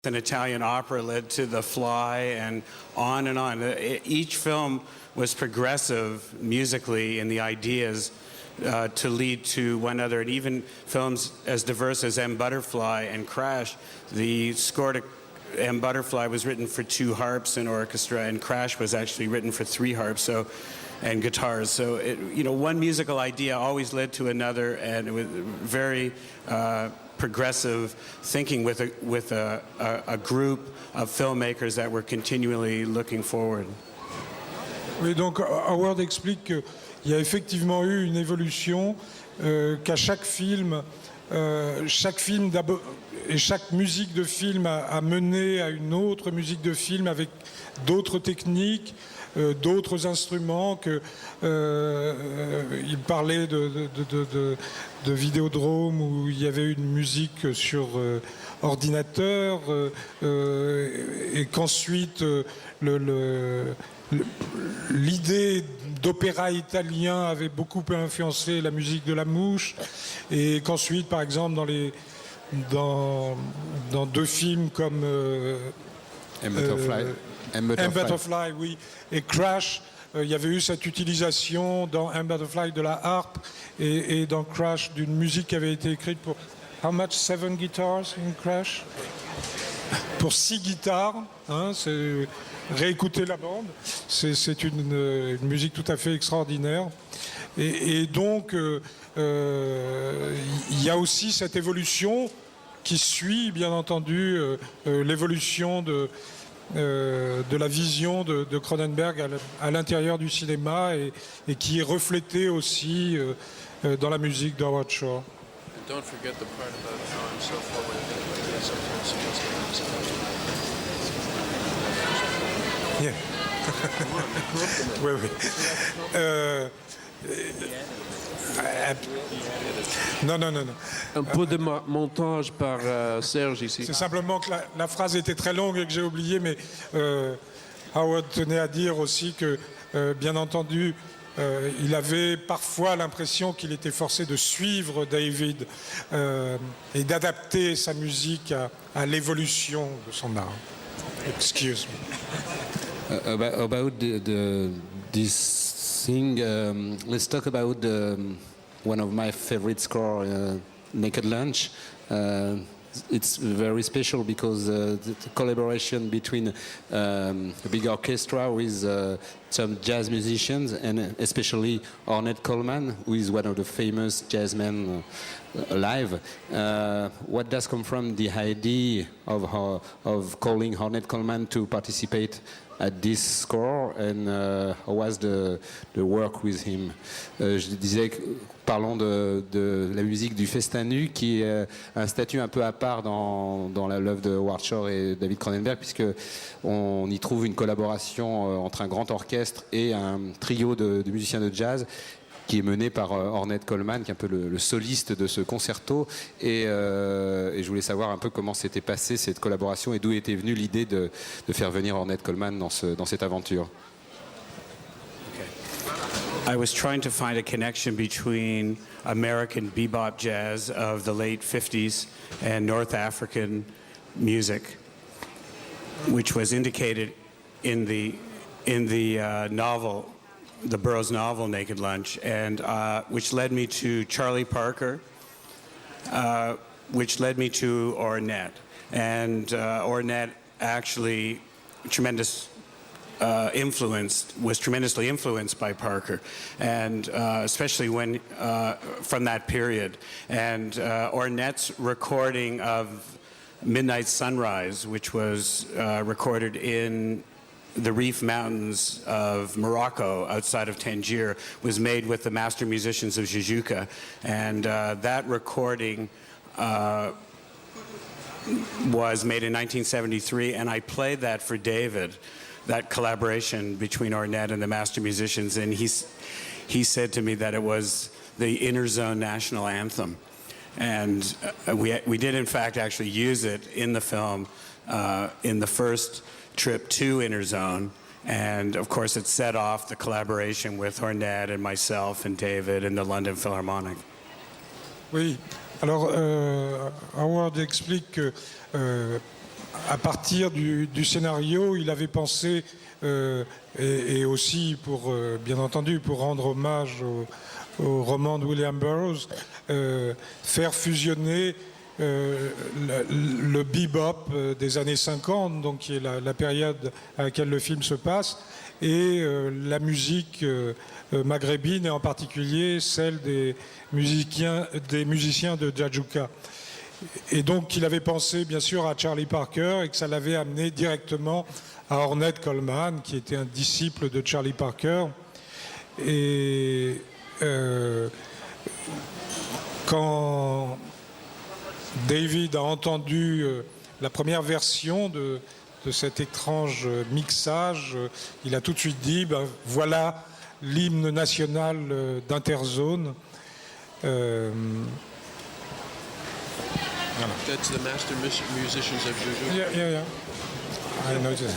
An Italian opera led to The Fly, and on and on. Each film was progressive musically in the ideas to lead to one another, and even films as diverse as M. Butterfly and Crash, the score to M. Butterfly was written for 2 harps and orchestra, and Crash was actually written for 3 harps and guitars. So, one musical idea always led to another, and it was very progressive thinking with a group of filmmakers that were continually looking forward. Oui, donc Howard explique qu'il y a effectivement eu une évolution, qu'à chaque film d'abord, et chaque musique de film a mené à une autre musique de film avec d'autres techniques, d'autres instruments. Il parlait de Vidéodrome où il y avait une musique sur ordinateur, et qu'ensuite l'idée d'opéra italien avait beaucoup influencé la musique de La Mouche, et qu'ensuite, par exemple, dans 2 films comme M. Butterfly, oui, et Crash, il y avait eu cette utilisation dans M. Butterfly de la harpe, et dans Crash d'une musique qui avait été écrite pour how much 7 guitars in Crash, pour 6 guitares, hein, c'est réécouter la bande, c'est une musique tout à fait extraordinaire, et donc il y a aussi cette évolution qui suit bien entendu l'évolution de la vision de Cronenberg à l'intérieur du cinéma, et qui est reflétée aussi dans la musique d'Howard Shore. Don't forget the part about how I'm so forward-thinking. Sometimes he gets Yeah. Oui, oui. Non. un peu de montage par Serge ici. C'est simplement que la phrase était très longue et que j'ai oublié, mais Howard tenait à dire aussi que, bien entendu, il avait parfois l'impression qu'il était forcé de suivre David et d'adapter sa musique à l'évolution de son art. Excuse me. About this thing, let's talk about one of my favorite score, Naked Lunch. It's very special because the collaboration between a big orchestra with some jazz musicians, and especially Ornette Coleman, who is one of the famous jazzmen alive. What does come from the idea of calling Ornette Coleman to participate at this score, and how was the work with him? Je disais, parlons de la musique du Festin nu, qui est un statut un peu à part dans l'œuvre de Howard Shore et David Cronenberg, puisque on y trouve une collaboration entre un grand orchestre et un trio de musiciens de jazz, qui est mené par Ornette Coleman, qui est un peu le soliste de ce concerto. Et je voulais savoir un peu comment s'était passée cette collaboration et d'où était venue l'idée de faire venir Ornette Coleman dans cette aventure. I was trying to find a connection between American bebop jazz of the late 50s and North African music, which was indicated in the novel, the Burroughs novel Naked Lunch, and which led me to Charlie Parker, which led me to Ornette. And Ornette actually was tremendously influenced by Parker, and especially when from that period. And Ornette's recording of Midnight Sunrise, which was recorded in the Rif Mountains of Morocco outside of Tangier, was made with the master musicians of Jijuka, and that recording was made in 1973, and I played that for David, that collaboration between Ornette and the master musicians, and he said to me that it was the Inner Zone national anthem, and we did in fact actually use it in the film in the first trip to Inner Zone, and of course it set off the collaboration with Ornette and myself and David and the London Philharmonic. Oui, alors Howard explique que à partir du scénario, il avait pensé, et aussi pour, bien entendu, pour rendre hommage au roman de William Burroughs, faire fusionner le bebop des années 50, donc qui est la période à laquelle le film se passe, et la musique maghrébine, et en particulier celle des musiciens de Djadjouka. Et donc il avait pensé bien sûr à Charlie Parker et que ça l'avait amené directement à Ornette Coleman, qui était un disciple de Charlie Parker. Et quand David a entendu la première version de cet étrange mixage, il a tout de suite dit, ben, voilà l'hymne national d'Interzone. That's the master musicians of Juju. Yeah. I noticed.